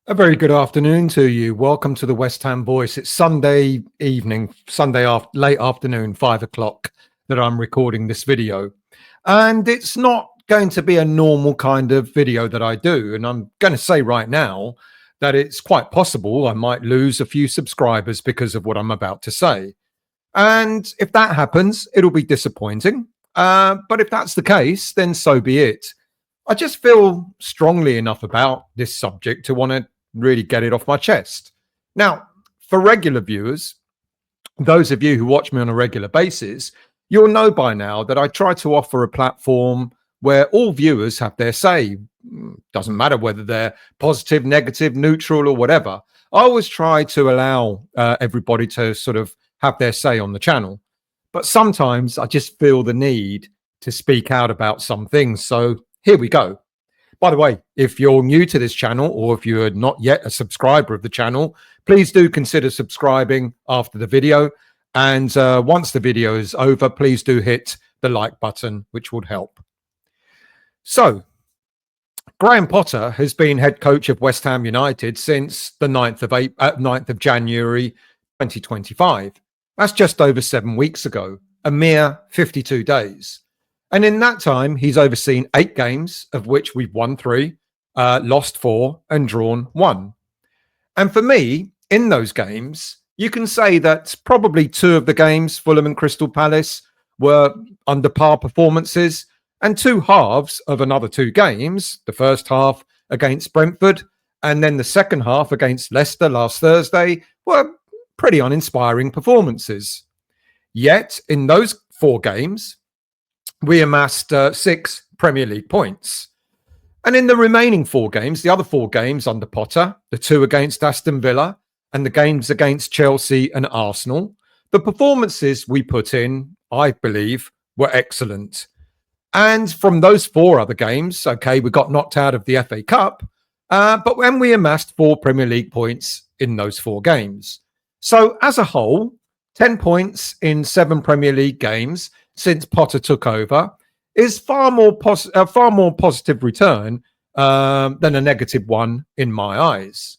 A very good afternoon to you. Welcome to the West Ham Voice. It's Sunday evening, late afternoon, 5 o'clock that I'm recording this video. And it's not going to be a normal kind of video that I do. And I'm going to say right now that it's quite possible I might lose a few subscribers because of what I'm about to say. And if that happens, it'll be disappointing. But if that's the case, then so be it. I just feel strongly enough about this subject to want to really get it off my chest. Now, for regular viewers, those of you who watch me on a regular basis, you'll know by now that I try to offer a platform where all viewers have their say. Doesn't matter whether they're positive, negative, neutral, or whatever. I always try to allow everybody to sort of have their say on the channel. But sometimes I just feel the need to speak out about some things. So here we go. By the way, if you're new to this channel or if you're not yet a subscriber of the channel, please do consider subscribing after the video. And once the video is over, please do hit the like button, which would help. So, Graham Potter has been head coach of West Ham United since the 9th of January 2025. That's just over 7 weeks ago, a mere 52 days. And in that time, he's overseen 8 games, of which we've won 3, lost 4, and drawn 1. And for me, in those games, you can say that probably 2 of the games, Fulham and Crystal Palace, were under par performances, and 2 halves of another 2 games, the first half against Brentford, and then the second half against Leicester last Thursday, were pretty uninspiring performances. Yet, in those 4 games, we amassed 6 Premier League points. And in the remaining 4 games, the other 4 games under Potter, the 2 against Aston Villa and the games against Chelsea and Arsenal, the performances we put in, I believe, were excellent. And from those 4 other games, okay, we got knocked out of the FA Cup, but when we amassed 4 Premier League points in those 4 games. So as a whole, 10 points in 7 Premier League games since Potter took over is far more positive return than a negative one in my eyes.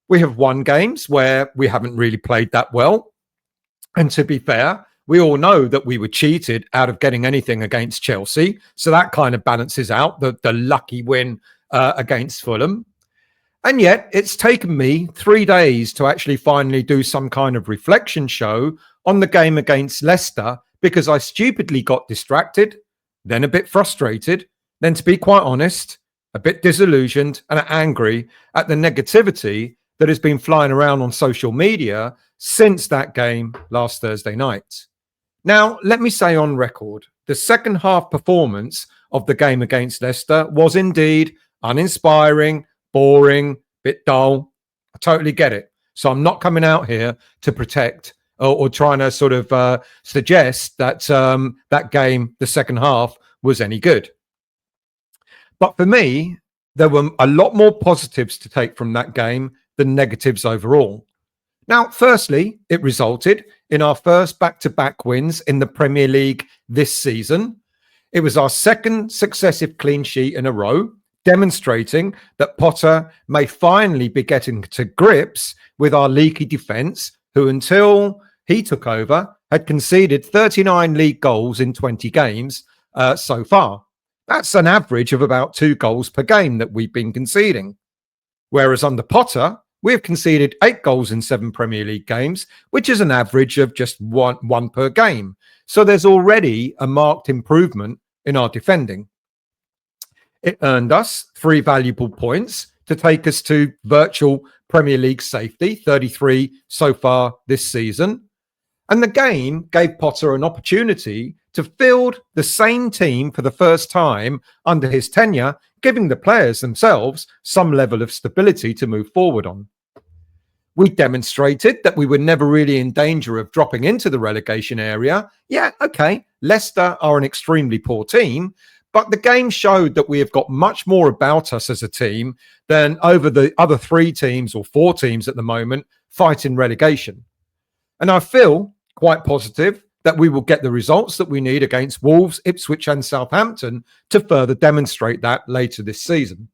We have won games where we haven't really played that well. And to be fair, we all know that we were cheated out of getting anything against Chelsea. So that kind of balances out the lucky win against Fulham. And yet it's taken me 3 days to actually finally do some kind of reflection show on the game against Leicester, because I stupidly got distracted, then a bit frustrated, then, to be quite honest, a bit disillusioned and angry at the negativity that has been flying around on social media since that game last Thursday night. Now, let me say on record, the second half performance of the game against Leicester was indeed uninspiring, boring, bit dull. I totally get it. So I'm not coming out here to protect or trying to sort of suggest that that game, the second half, was any good. But for me, there were a lot more positives to take from that game than negatives overall. Now, firstly, it resulted in our first back-to-back wins in the Premier League this season. It was our second successive clean sheet in a row, demonstrating that Potter may finally be getting to grips with our leaky defence, who until he took over had conceded 39 league goals in 20 games so far. That's an average of about 2 goals per game that we've been conceding. Whereas under Potter, we have conceded 8 goals in 7 Premier League games, which is an average of just one per game. So there's already a marked improvement in our defending. It earned us 3 valuable points to take us to virtual Premier League safety, 33 so far this season. And the game gave Potter an opportunity to field the same team for the first time under his tenure, giving the players themselves some level of stability to move forward on. We demonstrated that we were never really in danger of dropping into the relegation area. Yeah, okay, Leicester are an extremely poor team, but the game showed that we have got much more about us as a team than over the other 3 teams or 4 teams at the moment fighting relegation. And I feel quite positive that we will get the results that we need against Wolves, Ipswich and Southampton to further demonstrate that later this season.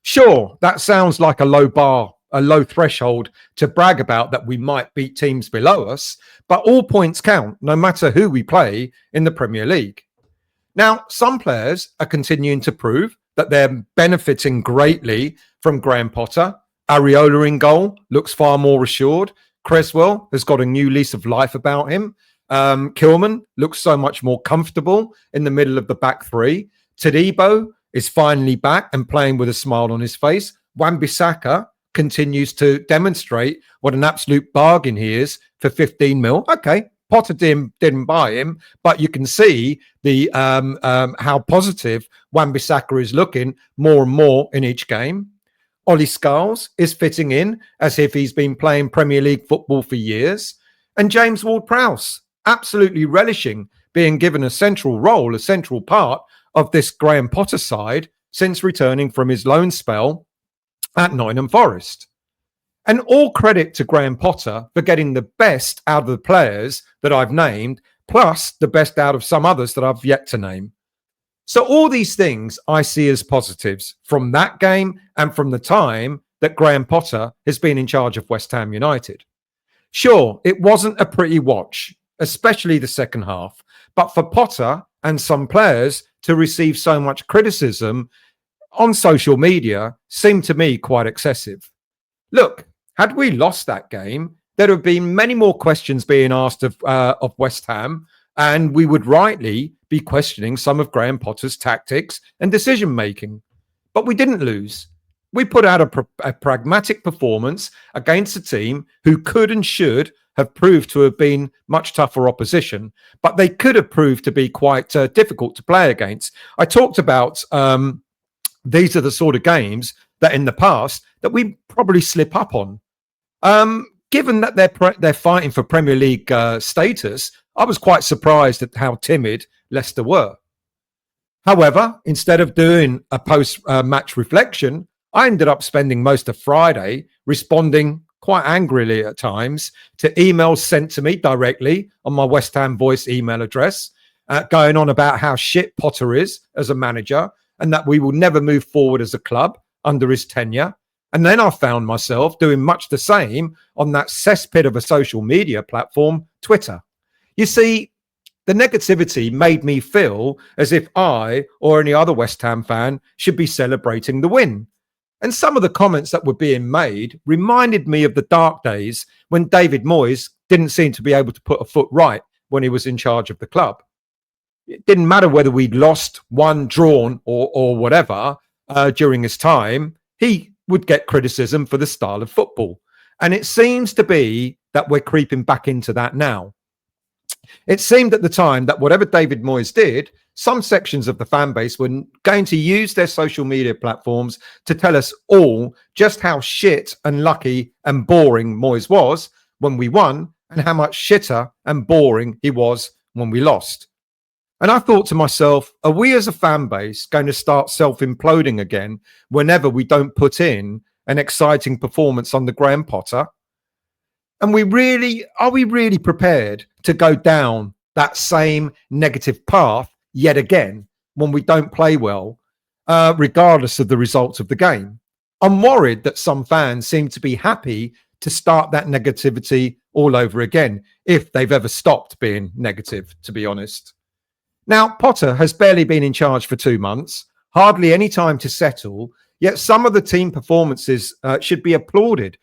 Sure, that sounds like a low bar, a low threshold to brag about that we might beat teams below us, but all points count no matter who we play in the Premier League. Now, some players are continuing to prove that they're benefiting greatly from Graham Potter. Areola in goal looks far more assured. Creswell has got a new lease of life about him. Kilman looks so much more comfortable in the middle of the back three. Tadibo is finally back and playing with a smile on his face. Wan-Bissaka continues to demonstrate what an absolute bargain he is for 15 mil. Okay, Potter didn't buy him, but you can see the how positive Wan-Bissaka is looking more and more in each game. Ollie Scholes is fitting in as if he's been playing Premier League football for years. And James Ward-Prowse, absolutely relishing being given a central role, a central part of this Graham Potter side since returning from his loan spell at Nottingham Forest. And all credit to Graham Potter for getting the best out of the players that I've named, plus the best out of some others that I've yet to name. So all these things I see as positives from that game and from the time that Graham Potter has been in charge of West Ham United. Sure, it wasn't a pretty watch, especially the second half, but for Potter and some players to receive so much criticism on social media seemed to me quite excessive. Look, had we lost that game, there would have been many more questions being asked of West Ham, and we would rightly be questioning some of Graham Potter's tactics and decision-making. But we didn't lose. We put out a pragmatic performance against a team who could and should have proved to have been much tougher opposition, but they could have proved to be quite difficult to play against. I talked about these are the sort of games that in the past that we probably slip up on. Given that they're fighting for Premier League status, I was quite surprised at how timid Leicester were. However, instead of doing a post-match reflection, I ended up spending most of Friday responding quite angrily at times to emails sent to me directly on my West Ham Voice email address, going on about how shit Potter is as a manager and that we will never move forward as a club under his tenure. And then I found myself doing much the same on that cesspit of a social media platform, Twitter. You see, the negativity made me feel as if I or any other West Ham fan should be celebrating the win. And some of the comments that were being made reminded me of the dark days when David Moyes didn't seem to be able to put a foot right when he was in charge of the club. It didn't matter whether we'd lost, won, drawn, or whatever during his time. He would get criticism for the style of football. And it seems to be that we're creeping back into that now. It seemed at the time that whatever David Moyes did, some sections of the fan base were going to use their social media platforms to tell us all just how shit and lucky and boring Moyes was when we won and how much shitter and boring he was when we lost. And I thought to myself, are we as a fan base going to start self-imploding again whenever we don't put in an exciting performance under Graham Potter? And are we really prepared to go down that same negative path yet again when we don't play well, regardless of the results of the game? I'm worried that some fans seem to be happy to start that negativity all over again, if they've ever stopped being negative, to be honest. Now, Potter has barely been in charge for 2 months, hardly any time to settle, yet some of the team performances should be applauded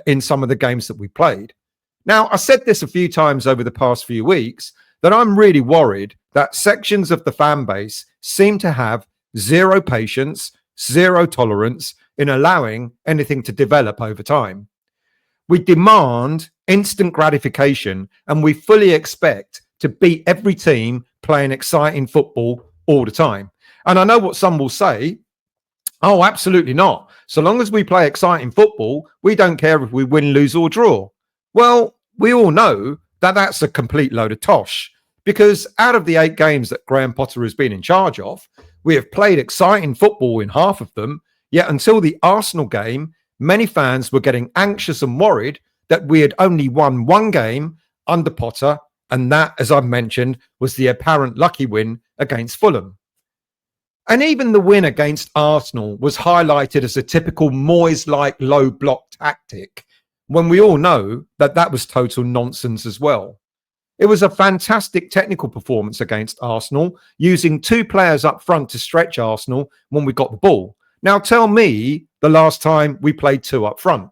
in some of the games that we played. Now, I said this a few times over the past few weeks, that I'm really worried that sections of the fan base seem to have zero patience, zero tolerance in allowing anything to develop over time. We demand instant gratification and we fully expect to beat every team playing exciting football all the time. And I know what some will say, oh, absolutely not. So long as we play exciting football, we don't care if we win, lose or draw. Well, we all know that that's a complete load of tosh, because out of the 8 games that Graham Potter has been in charge of, we have played exciting football in half of them, yet until the Arsenal game, many fans were getting anxious and worried that we had only won 1 game under Potter, and that, as I've mentioned, was the apparent lucky win against Fulham. And even the win against Arsenal was highlighted as a typical Moyes-like low block tactic, when we all know that that was total nonsense as well. It was a fantastic technical performance against Arsenal, using 2 players up front to stretch Arsenal when we got the ball. Now tell me the last time we played 2 up front.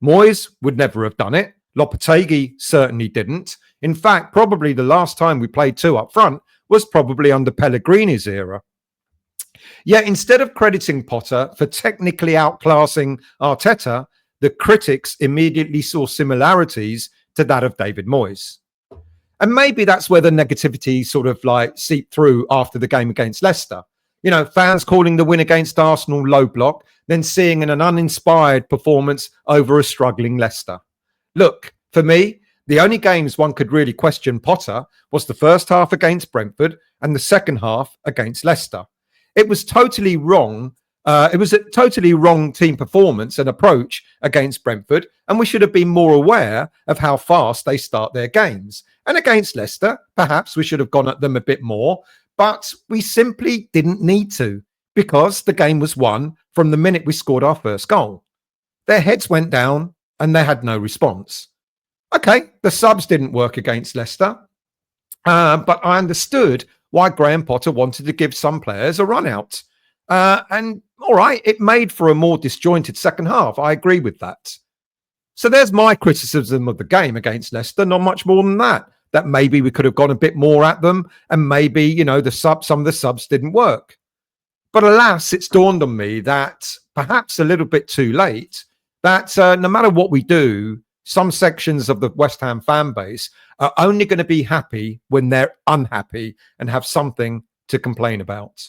Moyes would never have done it. Lopetegui certainly didn't. In fact, probably the last time we played 2 up front was probably under Pellegrini's era. Yet instead of crediting Potter for technically outclassing Arteta, the critics immediately saw similarities to that of David Moyes. And maybe that's where the negativity sort of like seeped through after the game against Leicester. You know, fans calling the win against Arsenal low block, then seeing an uninspired performance over a struggling Leicester. Look, for me, the only games one could really question Potter was the first half against Brentford and the second half against Leicester. It was totally wrong. It was a totally wrong team performance and approach against Brentford, and we should have been more aware of how fast they start their games. And against Leicester, perhaps we should have gone at them a bit more, but we simply didn't need to, because the game was won from the minute we scored our first goal. Their heads went down and they had no response. Okay, the subs didn't work against Leicester, but I understood why Graham Potter wanted to give some players a run out. And all right, it made for a more disjointed second half. I agree with that. So there's my criticism of the game against Leicester, not much more than that. That maybe we could have gone a bit more at them, and maybe, you know, some of the subs didn't work. But alas, it's dawned on me that perhaps a little bit too late, that no matter what we do, some sections of the West Ham fan base are only going to be happy when they're unhappy and have something to complain about.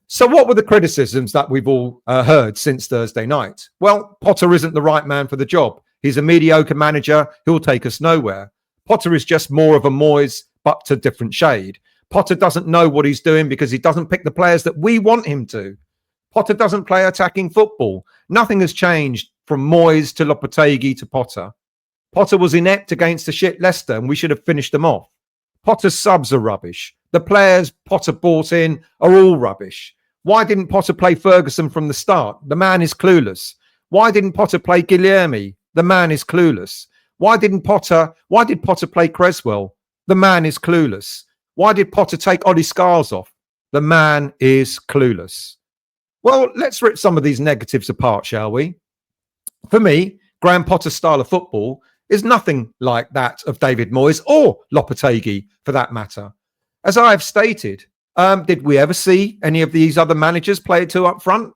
So what were the criticisms that we've all heard since Thursday night? Well, Potter isn't the right man for the job. He's a mediocre manager who'll take us nowhere. Potter is just more of a Moyes, but to different shade. Potter doesn't know what he's doing because he doesn't pick the players that we want him to. Potter doesn't play attacking football. Nothing has changed from Moyes to Lopetegui to Potter. Potter was inept against the shit Leicester, and we should have finished them off. Potter's subs are rubbish. The players Potter brought in are all rubbish. Why didn't Potter play Ferguson from the start? The man is clueless. Why didn't Potter play Guilherme? The man is clueless. Why did Potter play Cresswell? The man is clueless. Why did Potter take Ollie Scars off? The man is clueless. Well, let's rip some of these negatives apart, shall we? For me, Graham Potter's style of football is nothing like that of David Moyes or Lopetegui, for that matter. As I have stated, did we ever see any of these other managers play 2 up front?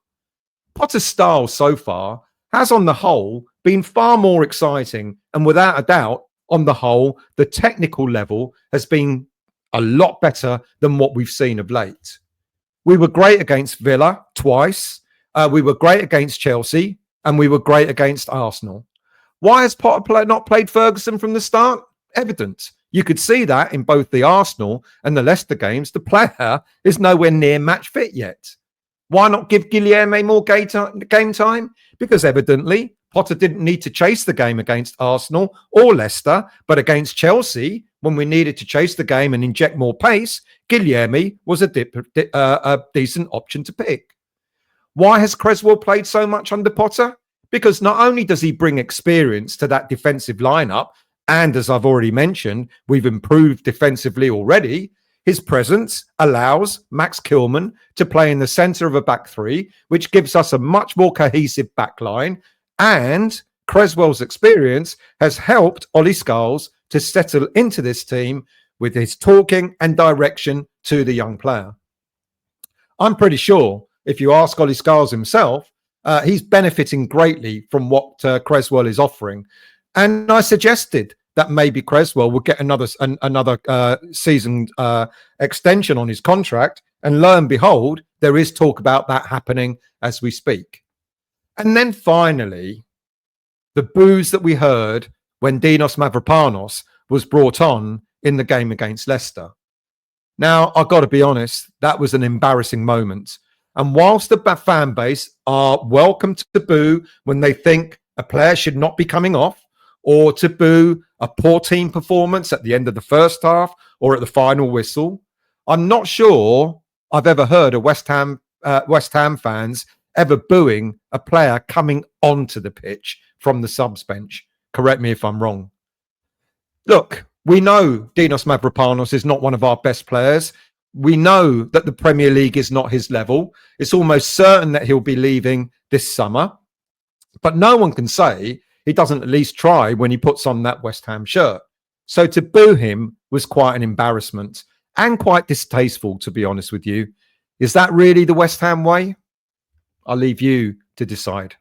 Potter's style so far has, on the whole, been far more exciting, and without a doubt, on the whole, the technical level has been a lot better than what we've seen of late. We were great against Villa twice, we were great against Chelsea, and we were great against Arsenal. Why has Potter not played Ferguson from the start? Evident. You could see that in both the Arsenal and the Leicester games. The player is nowhere near match fit yet. Why not give Guilherme more game time? Because evidently Potter didn't need to chase the game against Arsenal or Leicester, but against Chelsea, when we needed to chase the game and inject more pace, Guilherme was a decent option to pick. Why has Cresswell played so much under Potter? Because not only does he bring experience to that defensive lineup, and as I've already mentioned, we've improved defensively already, his presence allows Max Kilman to play in the centre of a back three, which gives us a much more cohesive back line. And Cresswell's experience has helped Ollie Scholes to settle into this team with his talking and direction to the young player. I'm pretty sure if you ask Ollie Scholes himself, he's benefiting greatly from what Cresswell is offering. And I suggested that maybe Cresswell would get another season extension on his contract. And lo and behold, there is talk about that happening as we speak. And then finally, the boos that we heard when Dinos Mavropanos was brought on in the game against Leicester. Now, I've got to be honest, that was an embarrassing moment. And whilst the fan base are welcome to boo when they think a player should not be coming off, or to boo a poor team performance at the end of the first half or at the final whistle, I'm not sure I've ever heard of West Ham fans ever booing a player coming onto the pitch from the subs bench. Correct me if I'm wrong. Look, we know Dinos Mavropanos is not one of our best players. We know that the Premier League is not his level. It's almost certain that he'll be leaving this summer. But no one can say he doesn't at least try when he puts on that West Ham shirt. So to boo him was quite an embarrassment and quite distasteful, to be honest with you. Is that really the West Ham way? I'll leave you to decide.